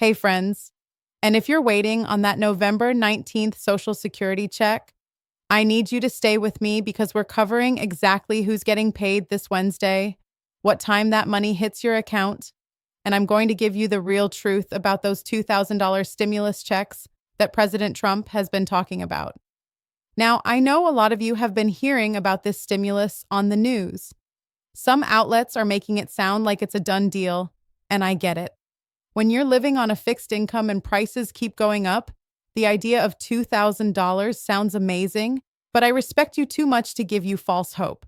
Hey, friends. And if you're waiting on that November 19th Social Security check, I need you to stay with me because we're covering exactly who's getting paid this Wednesday, what time that money hits your account, and I'm going to give you the real truth about those $2,000 stimulus checks that President Trump has been talking about. Now, I know a lot of you have been hearing about this stimulus on the news. Some outlets are making it sound like it's a done deal, and I get it. When you're living on a fixed income and prices keep going up, the idea of $2,000 sounds amazing, but I respect you too much to give you false hope.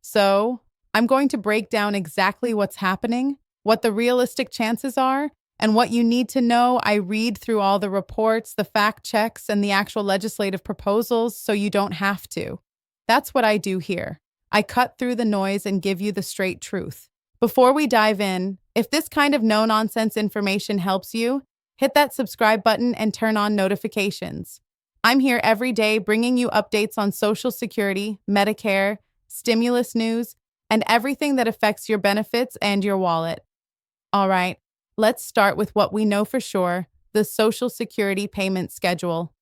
So, I'm going to break down exactly what's happening, what the realistic chances are, and what you need to know. I read through all the reports, the fact checks, and the actual legislative proposals so you don't have to. That's what I do here. I cut through the noise and give you the straight truth. Before we dive in, if this kind of no-nonsense information helps you, hit that subscribe button and turn on notifications. I'm here every day bringing you updates on Social Security, Medicare, stimulus news, and everything that affects your benefits and your wallet. All right, let's start with what we know for sure, the Social Security payment schedule.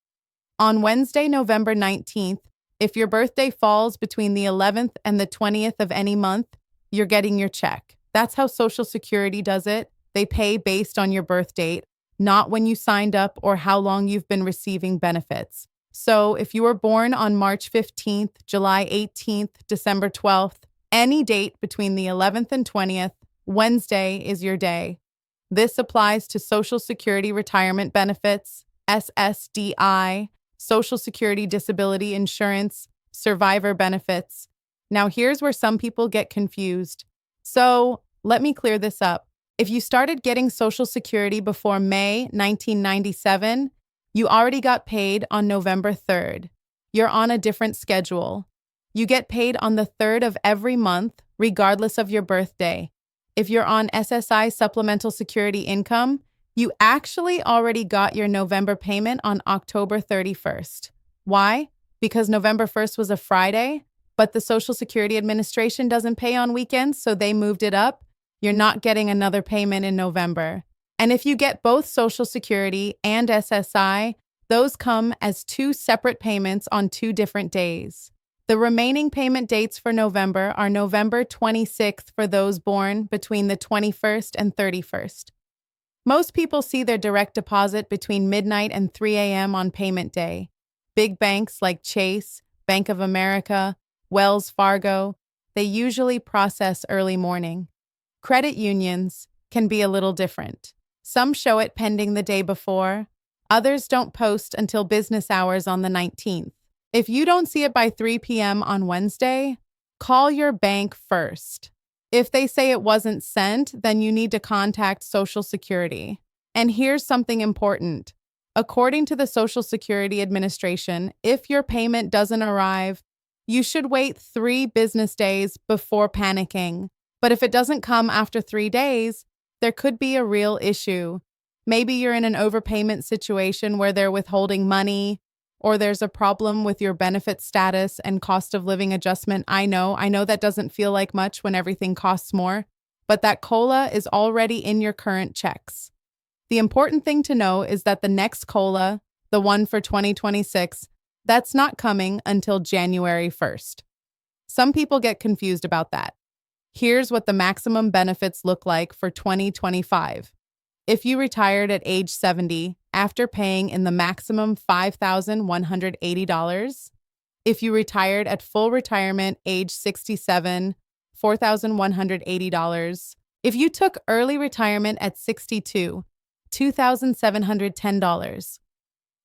On Wednesday, November 19th, if your birthday falls between the 11th and the 20th of any month, you're getting your check. That's how Social Security does it. They pay based on your birth date, not when you signed up or how long you've been receiving benefits. So if you were born on March 15th, July 18th, December 12th, any date between the 11th and 20th, Wednesday is your day. This applies to Social Security retirement benefits, SSDI, Social Security disability insurance, survivor benefits. Now here's where some people get confused. So let me clear this up. If you started getting Social Security before May 1997, you already got paid on November 3rd. You're on a different schedule. You get paid on the 3rd of every month, regardless of your birthday. If you're on SSI Supplemental Security Income, you actually already got your November payment on October 31st. Why? Because November 1st was a Friday, but the Social Security Administration doesn't pay on weekends, so they moved it up. You're not getting another payment in November. And if you get both Social Security and SSI, those come as two separate payments on two different days. The remaining payment dates for November are November 26th for those born between the 21st and 31st. Most people see their direct deposit between midnight and 3 a.m. on payment day. Big banks like Chase, Bank of America, Wells Fargo, they usually process early morning. Credit unions can be a little different. Some show it pending the day before. Others don't post until business hours on the 19th. If you don't see it by 3 p.m. on Wednesday, call your bank first. If they say it wasn't sent, then you need to contact Social Security. And here's something important. According to the Social Security Administration, if your payment doesn't arrive, you should wait 3 business days before panicking. But if it doesn't come after 3 days, there could be a real issue. Maybe you're in an overpayment situation where they're withholding money, or there's a problem with your benefit status and cost of living adjustment. I know that doesn't feel like much when everything costs more, but that COLA is already in your current checks. The important thing to know is that the next COLA, the one for 2026, that's not coming until January 1st. Some people get confused about that. Here's what the maximum benefits look like for 2025. If you retired at age 70, after paying in the maximum $5,180, if you retired at full retirement age 67, $4,180, if you took early retirement at 62, $2,710.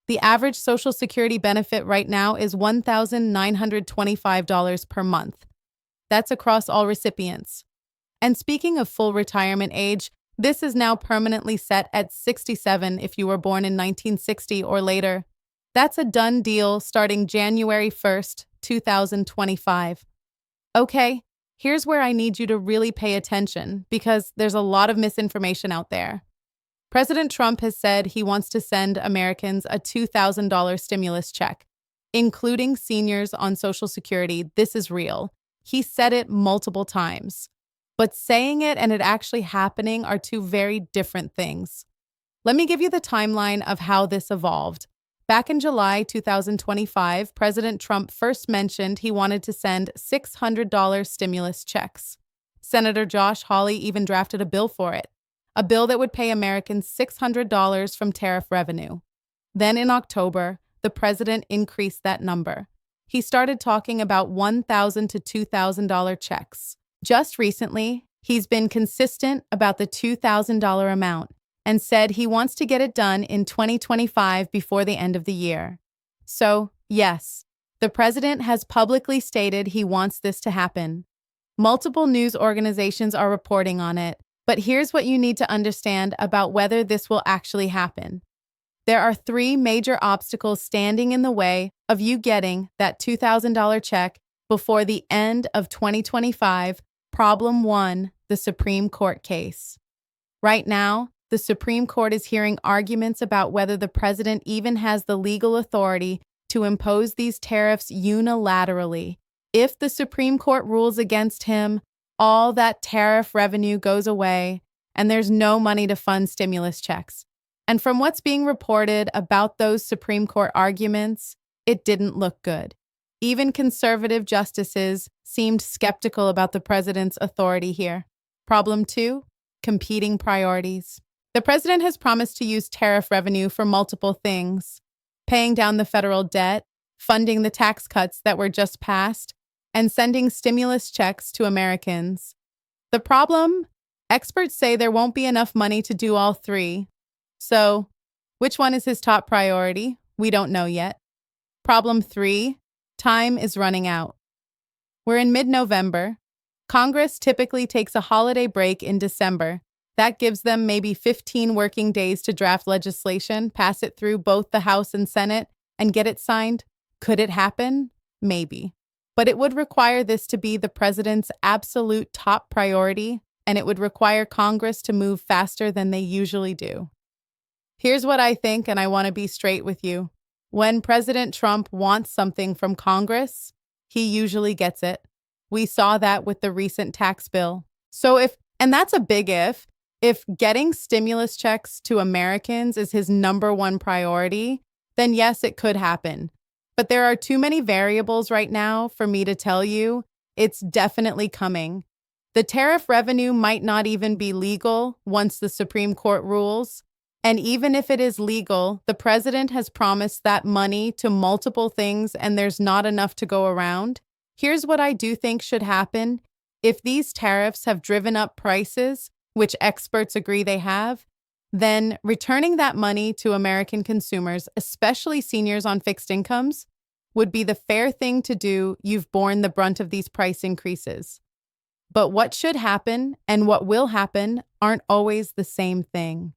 The average Social Security benefit right now is $1,925 per month. That's across all recipients. And speaking of full retirement age, this is now permanently set at 67 if you were born in 1960 or later. That's a done deal starting January 1st, 2025. Okay, here's where I need you to really pay attention because there's a lot of misinformation out there. President Trump has said he wants to send Americans a $2,000 stimulus check, including seniors on Social Security. This is real. He said it multiple times. But saying it and it actually happening are two very different things. Let me give you the timeline of how this evolved. Back in July 2025, President Trump first mentioned he wanted to send $600 stimulus checks. Senator Josh Hawley even drafted a bill for it, a bill that would pay Americans $600 from tariff revenue. Then in October, the president increased that number. He started talking about $1,000 to $2,000 checks. Just recently, he's been consistent about the $2,000 amount and said he wants to get it done in 2025 before the end of the year. So, yes, the president has publicly stated he wants this to happen. Multiple news organizations are reporting on it, but here's what you need to understand about whether this will actually happen. There are three major obstacles standing in the way of you getting that $2,000 check before the end of 2025. Problem 1, the Supreme Court case. Right now, the Supreme Court is hearing arguments about whether the president even has the legal authority to impose these tariffs unilaterally. If the Supreme Court rules against him, all that tariff revenue goes away, and there's no money to fund stimulus checks. And from what's being reported about those Supreme Court arguments, it didn't look good. Even conservative justices seemed skeptical about the president's authority here. Problem 2, competing priorities. The president has promised to use tariff revenue for multiple things: paying down the federal debt, funding the tax cuts that were just passed, and sending stimulus checks to Americans. The problem? Experts say there won't be enough money to do all three. So, which one is his top priority? We don't know yet. Problem 3, time is running out. We're in mid-November. Congress typically takes a holiday break in December. That gives them maybe 15 working days to draft legislation, pass it through both the House and Senate, and get it signed. Could it happen? Maybe. But it would require this to be the president's absolute top priority, and it would require Congress to move faster than they usually do. Here's what I think, and I want to be straight with you. When President Trump wants something from Congress, he usually gets it. We saw that with the recent tax bill. And that's a big if getting stimulus checks to Americans is his number one priority, then yes, it could happen. But there are too many variables right now for me to tell you it's definitely coming. The tariff revenue might not even be legal once the Supreme Court rules. And even if it is legal, the president has promised that money to multiple things and there's not enough to go around. Here's what I do think should happen. If these tariffs have driven up prices, which experts agree they have, then returning that money to American consumers, especially seniors on fixed incomes, would be the fair thing to do. You've borne the brunt of these price increases. But what should happen and what will happen aren't always the same thing.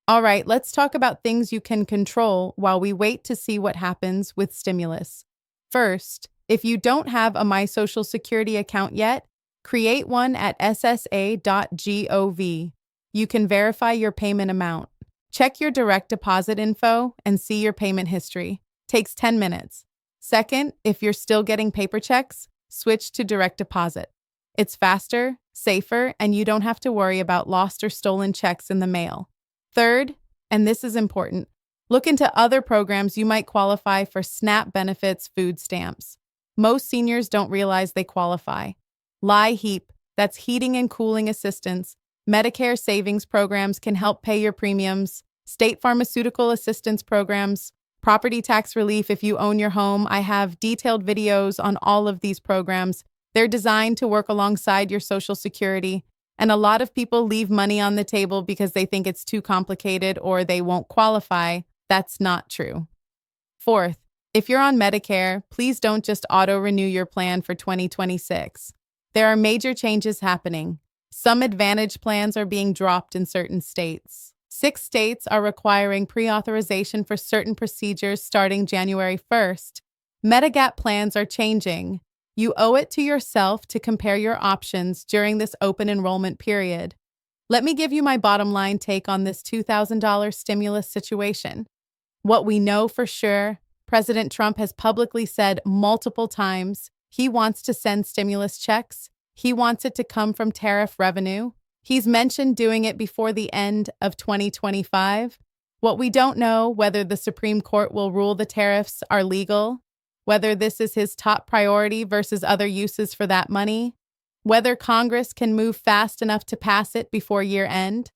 All right, let's talk about things you can control while we wait to see what happens with stimulus. First, if you don't have a My Social Security account yet, create one at ssa.gov. You can verify your payment amount. Check your direct deposit info and see your payment history. Takes 10 minutes. Second, if you're still getting paper checks, switch to direct deposit. It's faster, safer, and you don't have to worry about lost or stolen checks in the mail. Third, and this is important, look into other programs you might qualify for: SNAP benefits, food stamps. Most seniors don't realize they qualify. LIHEAP, that's heating and cooling assistance. Medicare savings programs can help pay your premiums. State pharmaceutical assistance programs. Property tax relief if you own your home. I have detailed videos on all of these programs. They're designed to work alongside your Social Security. And a lot of people leave money on the table because they think it's too complicated or they won't qualify. That's not true. Fourth, if you're on Medicare, please don't just auto-renew your plan for 2026. There are major changes happening. Some Advantage plans are being dropped in certain states. 6 states are requiring pre-authorization for certain procedures starting January 1st. Medigap plans are changing. You owe it to yourself to compare your options during this open enrollment period. Let me give you my bottom line take on this $2,000 stimulus situation. What we know for sure, President Trump has publicly said multiple times he wants to send stimulus checks. He wants it to come from tariff revenue. He's mentioned doing it before the end of 2025. What we don't know, whether the Supreme Court will rule the tariffs are legal, whether this is his top priority versus other uses for that money, whether Congress can move fast enough to pass it before year end.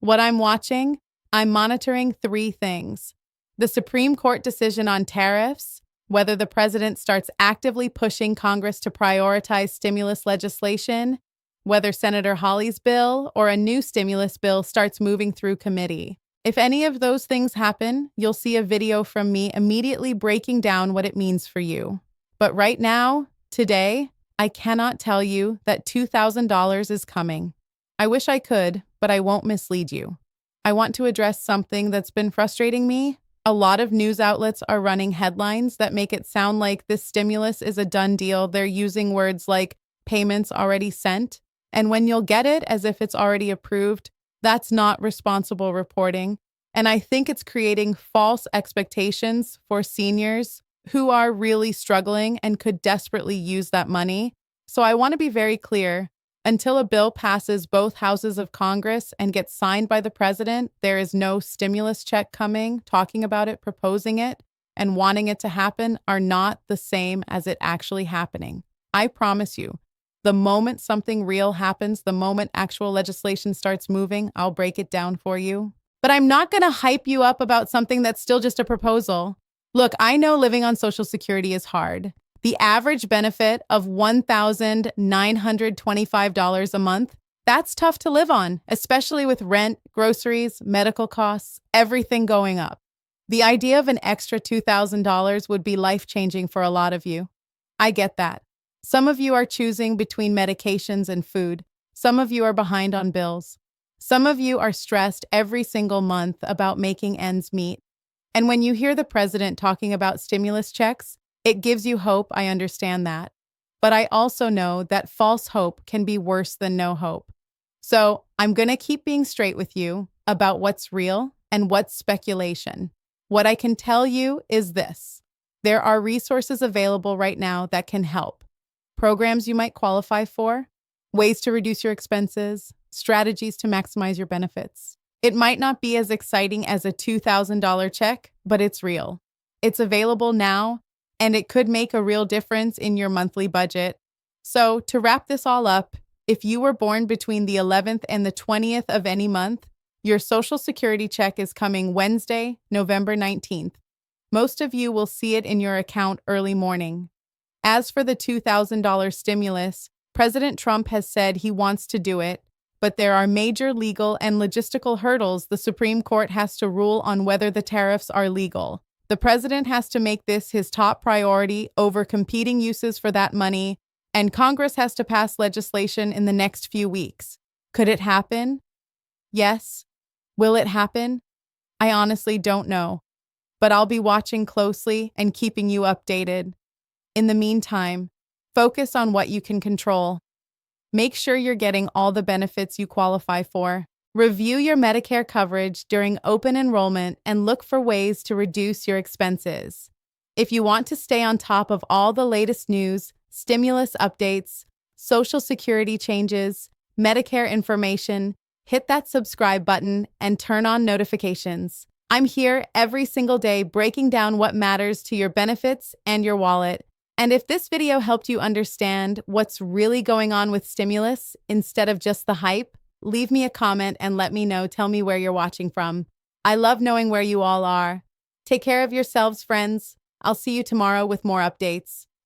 What I'm watching, I'm monitoring three things: the Supreme Court decision on tariffs, whether the president starts actively pushing Congress to prioritize stimulus legislation, whether Senator Hawley's bill or a new stimulus bill starts moving through committee. If any of those things happen, you'll see a video from me immediately breaking down what it means for you. But right now, today, I cannot tell you that $2,000 is coming. I wish I could, but I won't mislead you. I want to address something that's been frustrating me. A lot of news outlets are running headlines that make it sound like this stimulus is a done deal. They're using words like payments already sent, and when you'll get it as if it's already approved. That's not responsible reporting, and I think it's creating false expectations for seniors who are really struggling and could desperately use that money. So I want to be very clear. Until a bill passes both houses of Congress and gets signed by the president, there is no stimulus check coming. Talking about it, proposing it, and wanting it to happen are not the same as it actually happening. I promise you. The moment something real happens, the moment actual legislation starts moving, I'll break it down for you. But I'm not going to hype you up about something that's still just a proposal. Look, I know living on Social Security is hard. The average benefit of $1,925 a month, that's tough to live on, especially with rent, groceries, medical costs, everything going up. The idea of an extra $2,000 would be life-changing for a lot of you. I get that. Some of you are choosing between medications and food. Some of you are behind on bills. Some of you are stressed every single month about making ends meet. And when you hear the president talking about stimulus checks, it gives you hope. I understand that. But I also know that false hope can be worse than no hope. So I'm going to keep being straight with you about what's real and what's speculation. What I can tell you is this: there are resources available right now that can help. Programs you might qualify for, ways to reduce your expenses, strategies to maximize your benefits. It might not be as exciting as a $2,000 check, but it's real. It's available now, and it could make a real difference in your monthly budget. So to wrap this all up, if you were born between the 11th and the 20th of any month, your Social Security check is coming Wednesday, November 19th. Most of you will see it in your account early morning. As for the $2,000 stimulus, President Trump has said he wants to do it, but there are major legal and logistical hurdles. The Supreme Court has to rule on whether the tariffs are legal. The president has to make this his top priority over competing uses for that money, and Congress has to pass legislation in the next few weeks. Could it happen? Yes. Will it happen? I honestly don't know, but I'll be watching closely and keeping you updated. In the meantime, focus on what you can control. Make sure you're getting all the benefits you qualify for. Review your Medicare coverage during open enrollment and look for ways to reduce your expenses. If you want to stay on top of all the latest news, stimulus updates, Social Security changes, Medicare information, hit that subscribe button and turn on notifications. I'm here every single day breaking down what matters to your benefits and your wallet. And if this video helped you understand what's really going on with stimulus instead of just the hype, leave me a comment and let me know. Tell me where you're watching from. I love knowing where you all are. Take care of yourselves, friends. I'll see you tomorrow with more updates.